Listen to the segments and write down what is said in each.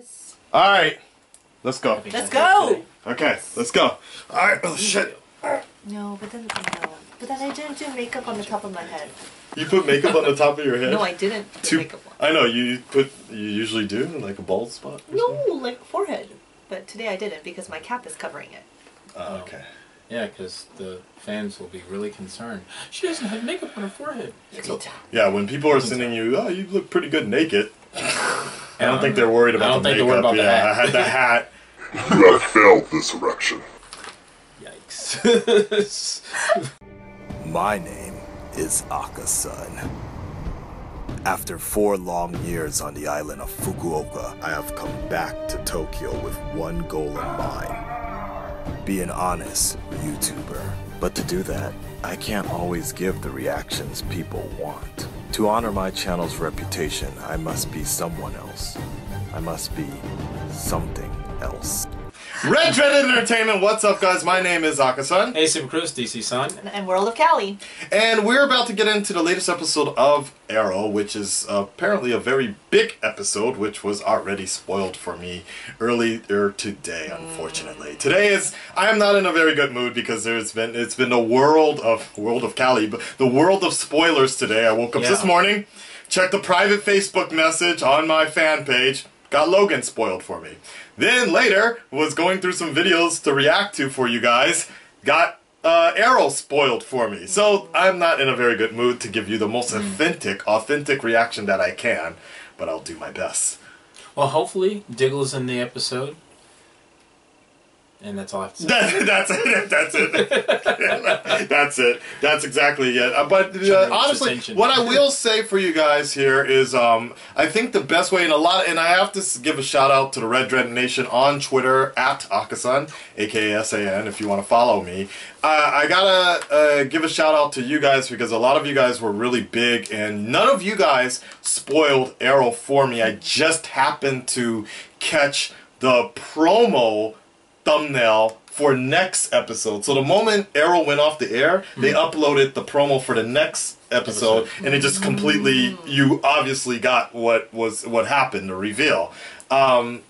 Yes. Alright, let's go. Let's go! Okay, let's go. Alright, oh shit. No, but then I didn't do makeup on the top of my head. You put makeup on the top of your head? No, I didn't put makeup on. I know, you usually do, like a bald spot? No, like forehead. But today I didn't because my cap is covering it. Oh, okay. Yeah, because the fans will be really concerned. She doesn't have makeup on her forehead. So, yeah, when people are sending you, oh, you look pretty good naked. I don't think they're worried about the makeup. I had the hat. You have failed this erection. Yikes. My name is Akasan. After 4 long years on the island of Fukuoka, I have come back to Tokyo with one goal in mind. Be an honest YouTuber. But to do that, I can't always give the reactions people want. To honor my channel's reputation, I must be someone else. I must be something else. Red Dreaded Entertainment, what's up guys? My name is Akasan. Hey Super Cruz, DC-san. And World of Cali. And we're about to get into the latest episode of Arrow, which is apparently a very big episode, which was already spoiled for me earlier today, unfortunately. Today I am not in a very good mood because it's been the World of Cali, but the world of spoilers today. I woke up this morning, checked the private Facebook message on my fan page, got Logan spoiled for me. Then later, was going through some videos to react to for you guys, got Arrow spoiled for me. So I'm not in a very good mood to give you the most authentic reaction that I can, but I'll do my best. Well, hopefully Diggle's in the episode. And that's all I have to say. That's it. That's it. That's it. That's exactly it. But honestly, what I will say for you guys here is, I think the best way, and I have to give a shout out to the Red Dread Nation on Twitter at Akasan, aka SAN, if you want to follow me. I gotta give a shout out to you guys because a lot of you guys were really big, and none of you guys spoiled Arrow for me. I just happened to catch the promo thumbnail for next episode. So the moment Arrow went off the air, they uploaded the promo for the next episode, and it just completely, you obviously got what happened, the reveal. And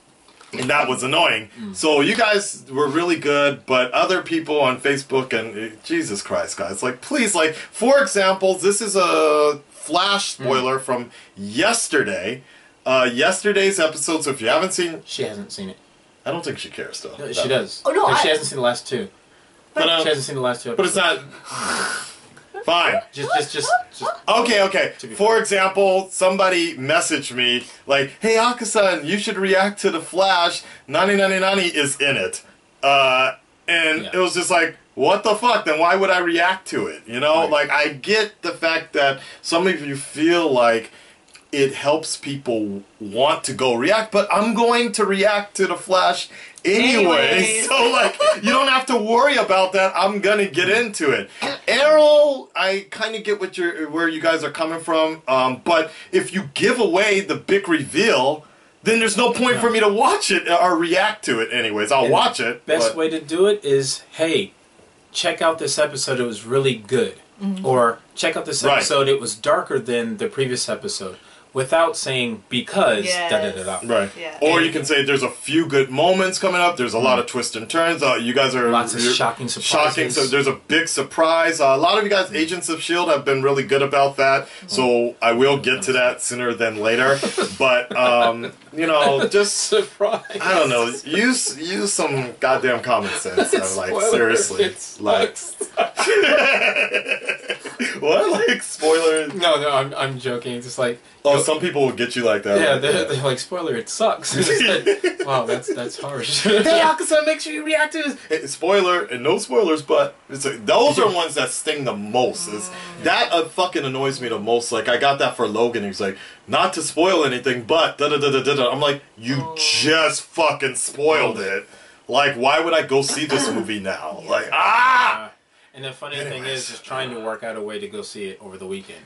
that was annoying. So you guys were really good, but other people on Facebook and Jesus Christ, guys, like please, like for example, this is a flash spoiler from yesterday, yesterday's episode. So if you haven't seen, she hasn't seen it. I don't think she cares though. No, she does. Oh no, she hasn't seen the last 2. But she hasn't seen the last 2 episodes. But it's not fine. Just Okay. For example, somebody messaged me like, "Hey Akasan, you should react to the Flash. 90 is in it." And it was just like, what the fuck? Then why would I react to it? You know, like I get the fact that some of you feel like it helps people want to go react, but I'm going to react to the Flash anyway. So like, you don't have to worry about that. I'm gonna get into it. Arrow, I kind of get where you guys are coming from, but if you give away the big reveal, then there's no point for me to watch it or react to it anyways. I'll watch it. Best way to do it is, hey, check out this episode, it was really good. Or check out this episode, it was darker than the previous episode. Without saying because da-da-da-da. Right. Yeah. Or you can say there's a few good moments coming up. There's a lot of twists and turns. You guys are lots of shocking surprises. So there's a big surprise. A lot of you guys, Agents of S.H.I.E.L.D., have been really good about that. So I will get to that sooner than later. But you know, just surprise. I don't know. Use some goddamn common sense. I'm like seriously. It's like what? Like spoilers? No, I'm joking. It's just like. Oh, some people will get you like that. Yeah, they're like, spoiler, it sucks. Like, wow, that's harsh. Hey, Akasan, make sure you react to this. Hey, spoiler, and no spoilers, but it's like, those are ones that sting the most. That fucking annoys me the most. Like, I got that for Logan. He's like, not to spoil anything, but da-da-da-da-da. I'm like, you just fucking spoiled it. Like, why would I go see this movie now? Like, And the funny thing is, just trying to work out a way to go see it over the weekend.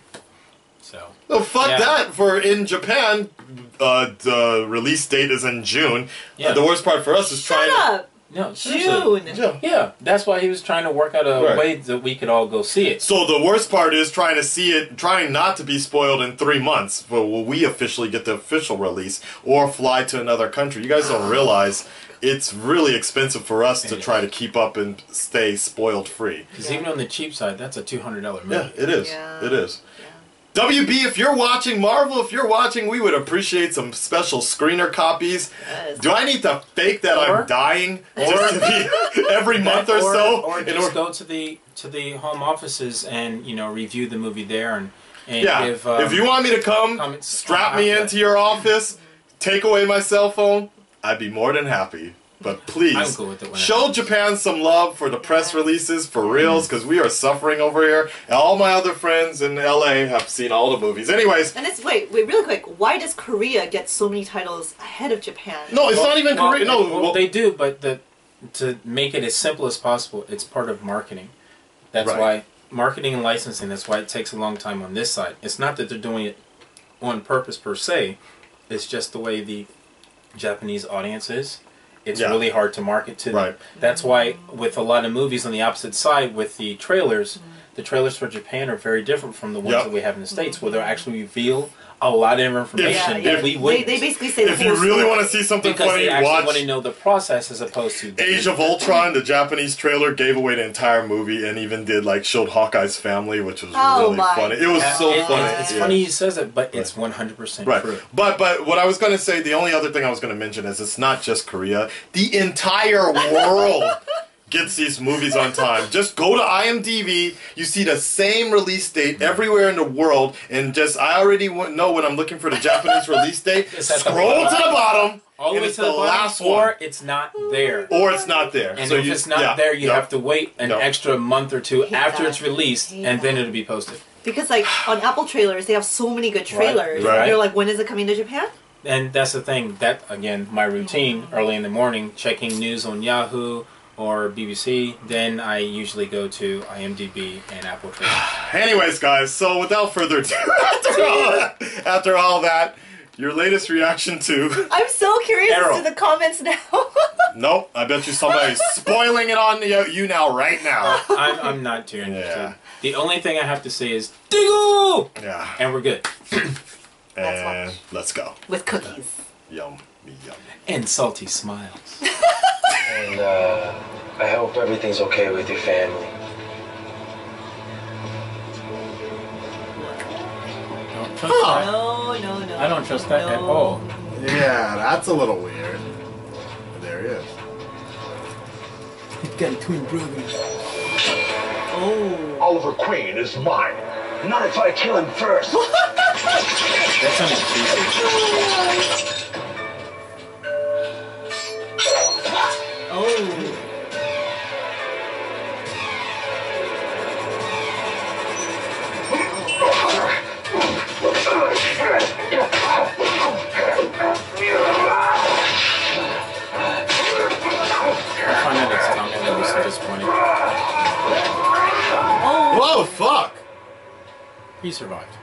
So. No, fuck that. For in Japan, the release date is in June. The worst part for us is trying. No, seriously. June. Yeah, that's why he was trying to work out a way that we could all go see it. So the worst part is trying to see it, trying not to be spoiled in 3 months. But will we officially get the official release or fly to another country? You guys don't realize it's really expensive for us to try to keep up and stay spoiled free. Because even on the cheap side, that's a $200 movie. Yeah, it is. Yeah. It is. WB, if you're watching, Marvel, if you're watching, we would appreciate some special screener copies. Yes. Do I need to fake that I'm dying just to be every month or so? Or just go to the home offices and, you know, review the movie there and yeah. give... if you want me to come, strap me into your office, take away my cell phone, I'd be more than happy. But please, show Japan some love for the press releases, for reals, because we are suffering over here. And all my other friends in LA have seen all the movies. Anyways. And it's, wait, really quick. Why does Korea get so many titles ahead of Japan? No, it's not even Korea. No, well, they do, but to make it as simple as possible, it's part of marketing. That's why marketing and licensing, that's why it takes a long time on this side. It's not that they're doing it on purpose per se. It's just the way the Japanese audience is. It's really hard to market to them. That's why with a lot of movies on the opposite side with the trailers for Japan are very different from the ones that we have in the States, where they'll actually reveal a lot of information that we wouldn't. They basically say if you really want to see something funny, they actually watch want to know the process as opposed to Age of Ultron. The Japanese trailer gave away the entire movie and even did showed Hawkeye's family, which was really funny. It was so funny. It's funny he says it, but it's 100% true. But what I was going to say, the only other thing I was going to mention is it's not just Korea. The entire world gets these movies on time. Just go to IMDb. You see the same release date everywhere in the world, and I already know when I'm looking for the Japanese release date. Scroll to the bottom. All the way to the last one, one. or it's not there. Or it's not there. And if it's not there, you have to wait an extra month or two after it's released, and then it'll be posted. Because on Apple trailers, they have so many good trailers. You're like, when is it coming to Japan? And that's the thing. That, again, my routine, early in the morning, checking news on Yahoo or BBC, then I usually go to IMDb and Apple trailers. Anyways, guys, so without further ado, after all that, your latest reaction to... I'm so curious to the comments now. Nope, I bet you somebody's spoiling it on you now, right now. I'm not too interested. The only thing I have to say is, Diggle! Yeah. And we're good. And let's go. With cookies. Yum, yum. And salty smiles. And I hope everything's okay with your family. Don't trust that. No. I don't trust that at all. Yeah, that's a little weird. There he is. He's got a twin brother. Oh. Oliver Queen is mine. Not if I kill him first. That sounded creepy. Oh. I find that it's Tom that was disappointing. Oh. Whoa, fuck! He survived.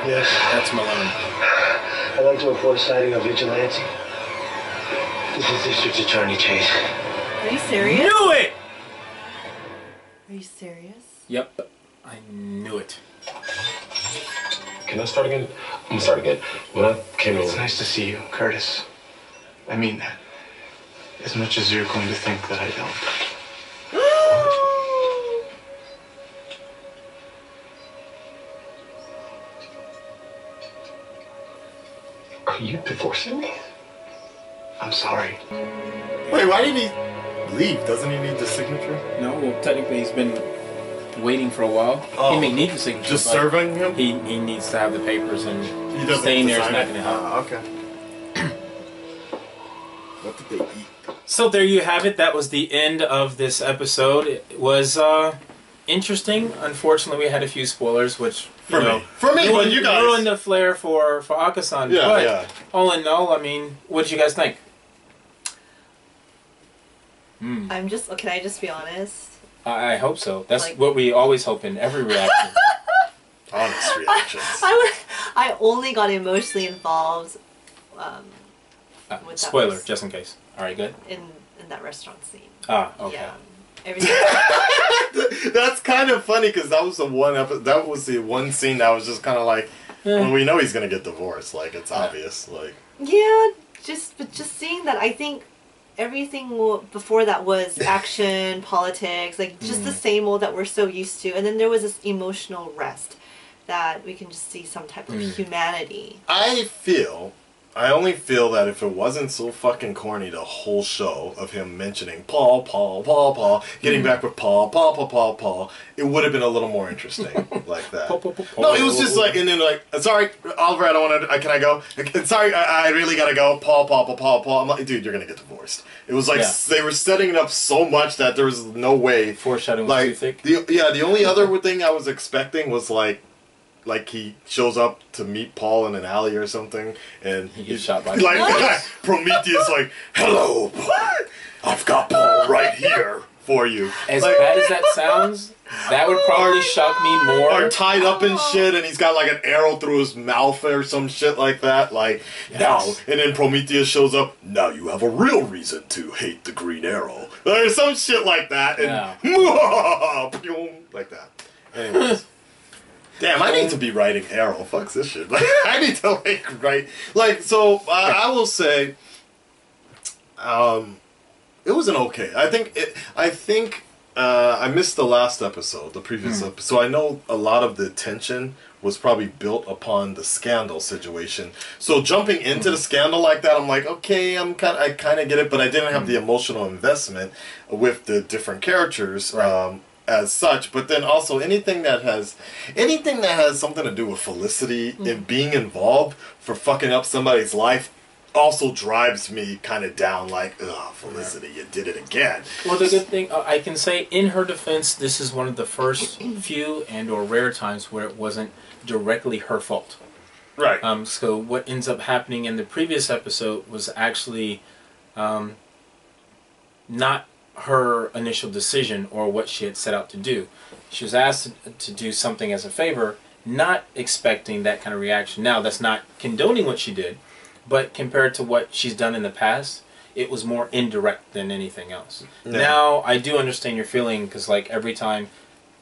Yes. That's Malone. I'd like to report a sighting of vigilante. This is District Attorney Chase. Are you serious? Knew it! Are you serious? Yep. I knew it. Can I start again? I'm gonna start again. When I came over... It's nice to see you, Curtis. I mean that. As much as you're going to think that I don't. Are you divorcing me? I'm sorry. Wait, why did he leave? Doesn't he need the signature? No, well, technically he's been waiting for a while. Oh, he may need the signature. Just serving him? He needs to have the papers, and He doesn't staying have there to is not sign going to help. Okay. What did they eat? So there you have it. That was the end of this episode. It was interesting. Unfortunately, we had a few spoilers, which For me, but you guys ruined the flair for Akasan. Yeah, but yeah. all in all, I mean, what did you guys think? I'm just. Can I just be honest? I hope so. That's like, what we always hope in every reaction. Honest reactions. I only got emotionally involved. With spoiler, just in case. All right, good. In that restaurant scene. Ah, okay. Yeah. Everything. That's kind of funny because that was the one that was the one scene that was just kind of like, well, we know he's gonna get divorced. Like it's obvious. Like but just seeing that, I think everything before that was action, politics, like just the same old that we're so used to, and then there was this emotional rest that we can just see some type of humanity. I only feel that if it wasn't so fucking corny, the whole show of him mentioning Paul, getting back with Paul, it would have been a little more interesting like that. No, it was just like, and then like, sorry, Oliver, I don't want to, can I go? Sorry, I really gotta go. Paul. I'm like, dude, you're gonna get divorced. It was like, they were setting it up so much that there was no way. Foreshadowing was too thick. The only other thing I was expecting was like he shows up to meet Paul in an alley or something, and he gets shot by Prometheus. Like, hello, I've got Paul right here for you. As bad as that sounds, that would probably shock me more. Or tied up and shit, and he's got like an arrow through his mouth or some shit like that. Like now, and then Prometheus shows up. Now you have a real reason to hate the Green Arrow. There's some shit like that, and like that. Anyways. Damn, I need to be writing Arrow. Fuck this shit. Like, I need to write. So I will say, it was an okay. I think I missed the last episode, the previous episode. So I know a lot of the tension was probably built upon the scandal situation. So jumping into the scandal like that, I'm like, okay, I kind of get it, but I didn't have the emotional investment with the different characters. Right. As such, but then also anything that has something to do with Felicity and being involved for fucking up somebody's life also drives me kind of down. Like, ugh, Felicity, you did it again. Well, the good thing I can say in her defense, this is one of the first few or rare times where it wasn't directly her fault. Right. So what ends up happening in the previous episode was actually not her initial decision or what she had set out to do. She was asked to do something as a favor, not expecting that kind of reaction. Now, that's not condoning what she did, but compared to what she's done in the past, it was more indirect than anything else. Yeah. Now, I do understand your feeling, because like every time,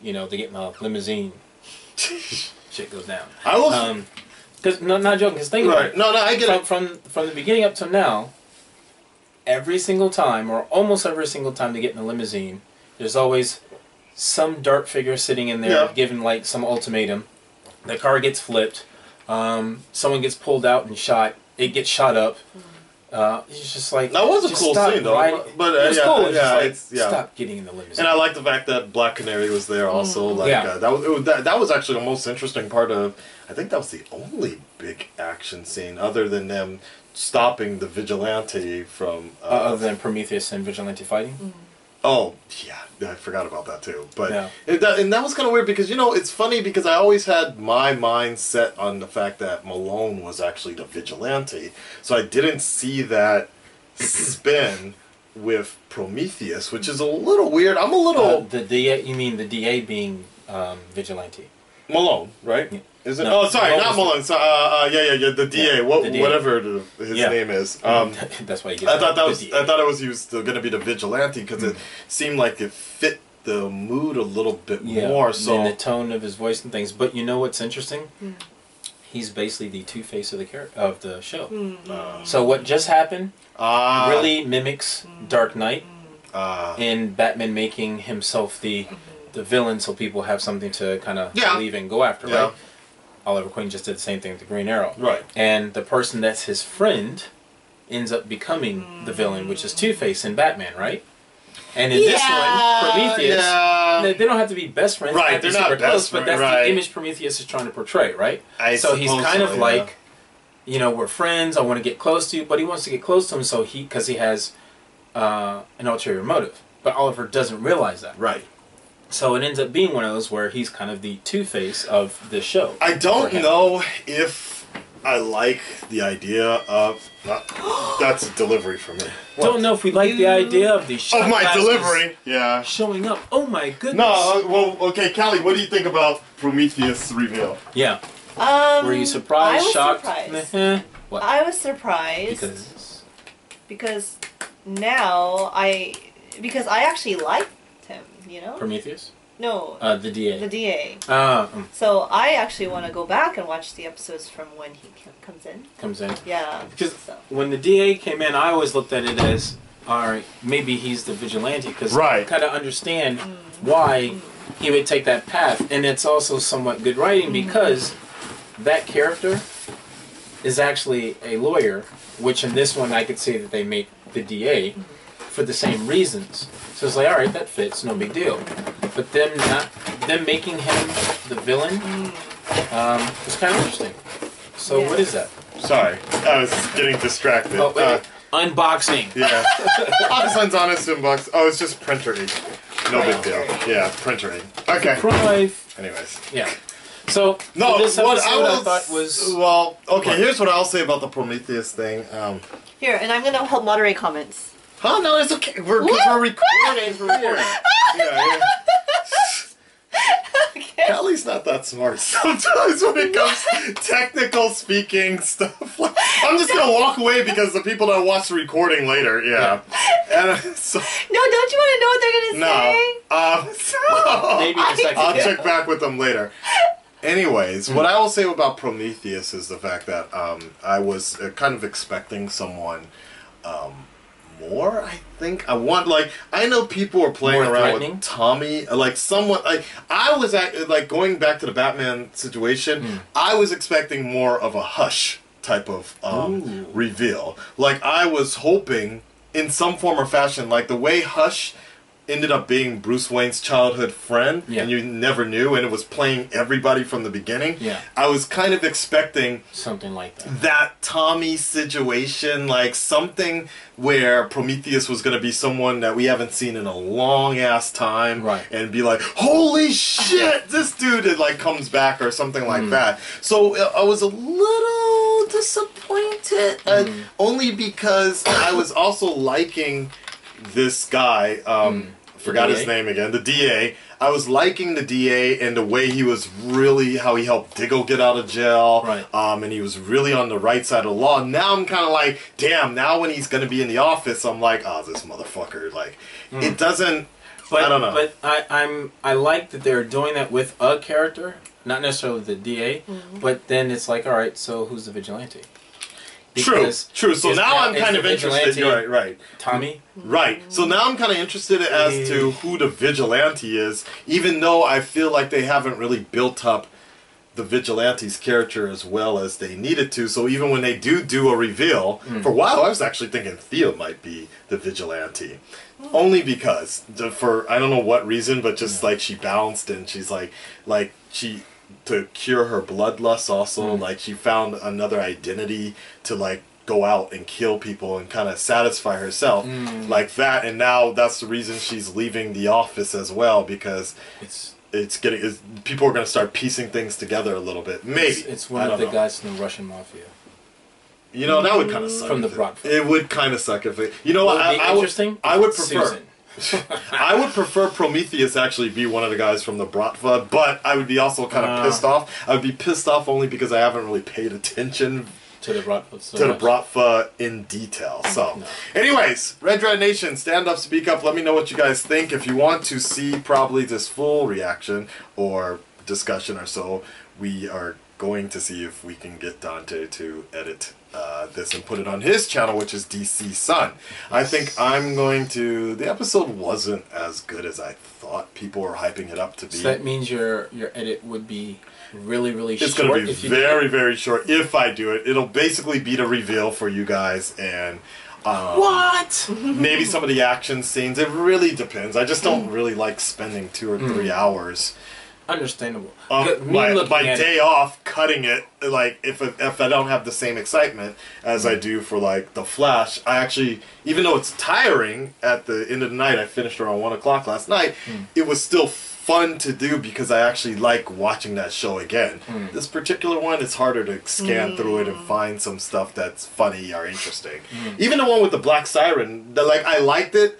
they get in a limousine, shit goes down. I was... Because, not joking, because think about it. No, I get it. From the beginning up to now, every single time, or almost every single time they get in a limousine, there's always some dark figure sitting in there giving like some ultimatum. The car gets flipped. Someone gets pulled out and shot. It gets shot up. It's just like... That was a cool scene, though. But it was cool. It's stop getting in the limousine. And I like the fact that Black Canary was there also. That was actually the most interesting part of... I think that was the only big action scene other than them stopping the vigilante from... other than Prometheus and vigilante fighting? Oh, yeah. I forgot about that, too. But and that was kind of weird because, it's funny because I always had my mind set on the fact that Malone was actually the vigilante. So I didn't see that spin with Prometheus, which is a little weird. I'm a little... the DA, you mean the DA being vigilante? Malone, right? Yeah. Is it? No, sorry, not Malone. So, the DA, the DA. Whatever his name is. That's why you get I thought it was he was still going to be the vigilante because it seemed like it fit the mood a little bit more. So and the tone of his voice and things. But you know what's interesting? He's basically the Two-Face of the show. So what just happened really mimics Dark Knight in Batman making himself the villain, so people have something to kind of believe and go after, right? Oliver Queen just did the same thing with the Green Arrow. Right. And the person that's his friend ends up becoming the villain, which is Two-Face in Batman, right? And in this one, Prometheus, they don't have to be best friends. Right, they're not close, best but that's the image Prometheus is trying to portray, right? So he's kind of like, we're friends, I want to get close to you, but he wants to get close to him because he has an ulterior motive. But Oliver doesn't realize that. Right. So it ends up being one of those where he's kind of the Two-Face of the show. I don't know if I like the idea of... that's a delivery for me. What? Don't know if we like the idea of these of my delivery. Yeah. Showing up. Oh my goodness. No, well, okay, Callie, what do you think about Prometheus reveal? Yeah. Were you surprised, I was shocked? surprised. What? I was surprised. Because now because I actually liked him, you know? Prometheus? No. The DA. The DA. So I actually want to go back and watch the episodes from when he comes in. Comes in. Yeah. Because when the DA came in, I always looked at it as, alright, maybe he's the vigilante. Because I kind of understand why he would take that path. And it's also somewhat good writing because that character is actually a lawyer, which in this one I could say that they make the DA for the same reasons. So it's like, all right, that fits, no big deal. But them making him the villain was kind of interesting. So what is that? Sorry, I was getting distracted. Oh, wait, unboxing. Yeah. Akasan's honest unbox. Oh, it's just printer ink. No big deal. Yeah, printer ink. Okay. Anyways. Yeah. So no, this episode I thought was okay. Here's what I'll say about the Prometheus thing. Here, and I'm gonna help moderate comments. Huh? No, it's okay. Because we're recording. Yeah. Okay. Callie's not that smart sometimes when it comes to technical speaking stuff. I'm just gonna walk away because the people that watch the recording later, yeah. And so, no, don't you want to know what they're gonna say? No. Maybe in a second. I'll check back with them later. Anyways, what I will say about Prometheus is the fact that I was kind of expecting someone more. I think I know people are playing around with Tommy, like someone I was going back to the Batman situation. I was expecting more of a Hush type of reveal. Like I was hoping in some form or fashion, like the way Hush ended up being Bruce Wayne's childhood friend, and you never knew, and it was playing everybody from the beginning. Yeah, I was kind of expecting something like that. That Tommy situation, like something where Prometheus was going to be someone that we haven't seen in a long ass time, and be like, "Holy shit, this dude!" It like comes back or something like that. So I was a little disappointed, only because I was also liking this guy. Forgot his name again. The DA. I was liking the DA and the way he was really, how he helped Diggle get out of jail. And he was really on the right side of the law. Now I'm kind of like, damn, now when he's going to be in the office, I'm like, oh, this motherfucker. Like, it doesn't, I don't know. But I like that they're doing that with a character, not necessarily the DA, but then it's like, all right, so who's the vigilante? Because true. So now I'm kind of interested. You're right. Tommy? Right. So now I'm kind of interested as to who the vigilante is, even though I feel like they haven't really built up the vigilante's character as well as they needed to. So even when they do a reveal, for a while I was actually thinking Thea might be the vigilante. Only because, for I don't know what reason, but just like she bounced and she's like she... to cure her bloodlust also, like she found another identity to like go out and kill people and kind of satisfy herself like that, and now that's the reason she's leaving the office as well, because people are going to start piecing things together a little bit. Maybe it's one of the guys in the Russian mafia. You know, that would kind of suck. From the Bratva. It would kind of suck if it. You know what? I would prefer. Susan. I would prefer Prometheus actually be one of the guys from the Bratva, but I would be also kind of pissed off. I would be pissed off only because I haven't really paid attention to the Bratva in detail. So, anyways, Red Red Nation, stand up, speak up. Let me know what you guys think. If you want to see probably this full reaction or discussion or so, we are going to see if we can get Dante to edit this and put it on his channel, which is DC Sun. I think I'm going to... The episode wasn't as good as I thought people were hyping it up to be. So that means your edit would be really, really short? It's going to be very, very short if I do it. It'll basically be the reveal for you guys and... what? Maybe some of the action scenes. It really depends. I just don't really like spending 2 or 3 hours. Understandable. My day off cutting it, like if I don't have the same excitement as I do for like The Flash, I actually, even though it's tiring at the end of the night, I finished around 1 o'clock last night, it was still fun to do because I actually like watching that show again. This particular one, it's harder to scan through it and find some stuff that's funny or interesting. Even the one with the Black Siren, I liked it,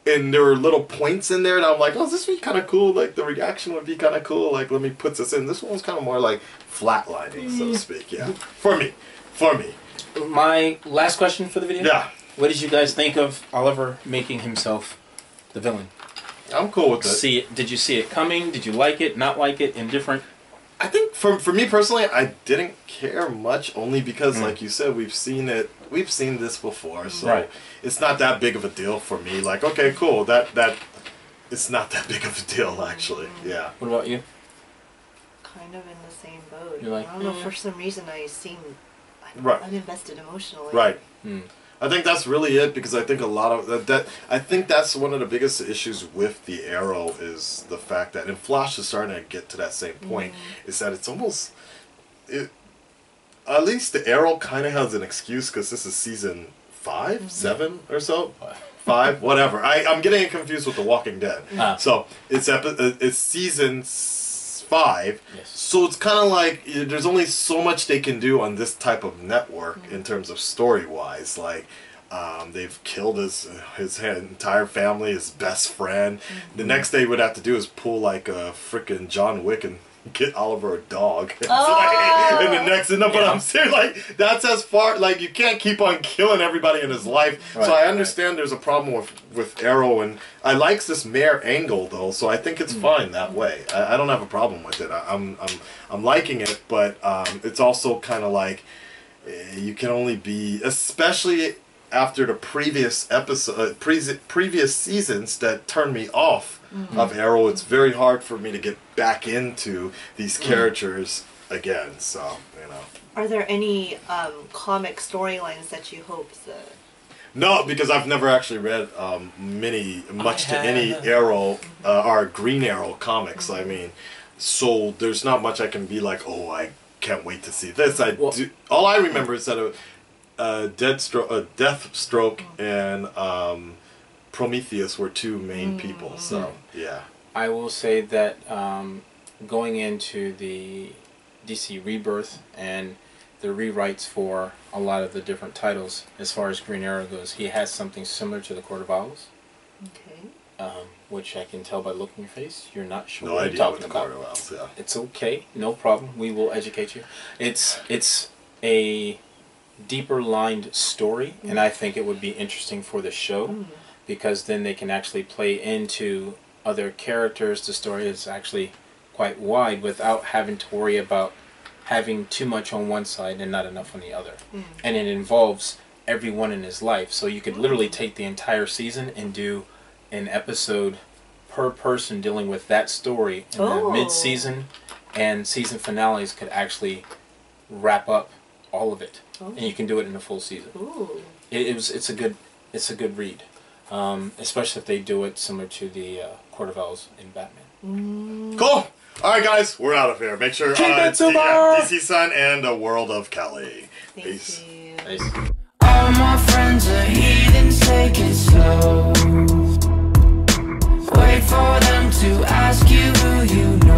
and there were little points in there, and I'm like, oh, this would be kind of cool. Like, the reaction would be kind of cool. Like, let me put this in. This one was kind of more like flatlining, so to speak. Yeah, for me. My last question for the video. Yeah. What did you guys think of Oliver making himself the villain? I'm cool with it. Did you see it coming? Did you like it? Not like it? Indifferent? I think for me personally, I didn't care much, only because, like you said, we've seen this before, so it's not that big of a deal for me. Like, okay, cool, that it's not that big of a deal, actually. Yeah. What about you? Kind of in the same boat. You're like, I don't know, for some reason I seem uninvested emotionally. Right. I think that's really it, because I think a lot of that. I think that's one of the biggest issues with the Arrow is the fact that, and Flash is starting to get to that same point, is that it's almost, at least the Arrow kind of has an excuse because this is season 5, 7 or so. 5, whatever. I'm getting it confused with The Walking Dead. So it's season 5, so it's kind of like there's only so much they can do on this type of network in terms of story-wise. Like, they've killed his entire family, his best friend. The next they would have to do is pull like a frickin' John Wick and get Oliver a dog. And the next, but I'm serious, like, that's as far, like, you can't keep on killing everybody in his life. So I understand there's a problem with Arrow, and I like this mayor angle though, so I think it's fine that way. I don't have a problem with it. I'm liking it, but it's also kind of like you can only be, especially after the previous episode, previous seasons that turned me off of Arrow. It's very hard for me to get back into these characters again. So, you know. Are there any comic storylines that you hope that? No, because I've never actually read much to any Arrow or Green Arrow comics. I mean, so there's not much I can be like, oh, I can't wait to see this. All I remember is that Deathstroke and Prometheus were two main people. So yeah, I will say that going into the DC Rebirth and the rewrites for a lot of the different titles, as far as Green Arrow goes, he has something similar to the Court of Owls. Okay. Which I can tell by looking at your face. You're not sure what you're talking about. Court of Owls, yeah. It's okay, no problem. We will educate you. It's a deeper lined story, and I think it would be interesting for the show, because then they can actually play into other characters. The story is actually quite wide without having to worry about having too much on one side and not enough on the other. And it involves everyone in his life, so you could literally take the entire season and do an episode per person dealing with that story, and the mid-season and season finales could actually wrap up all of it, and you can do it in a full season. It's a good read, especially if they do it similar to the Court of Owls in Batman. Cool. All right, guys, we're out of here. Make sure DC Sun and the World of Kelly. Peace. Peace. All my friends are heathens, take it slow. Wait for them to ask you who you know.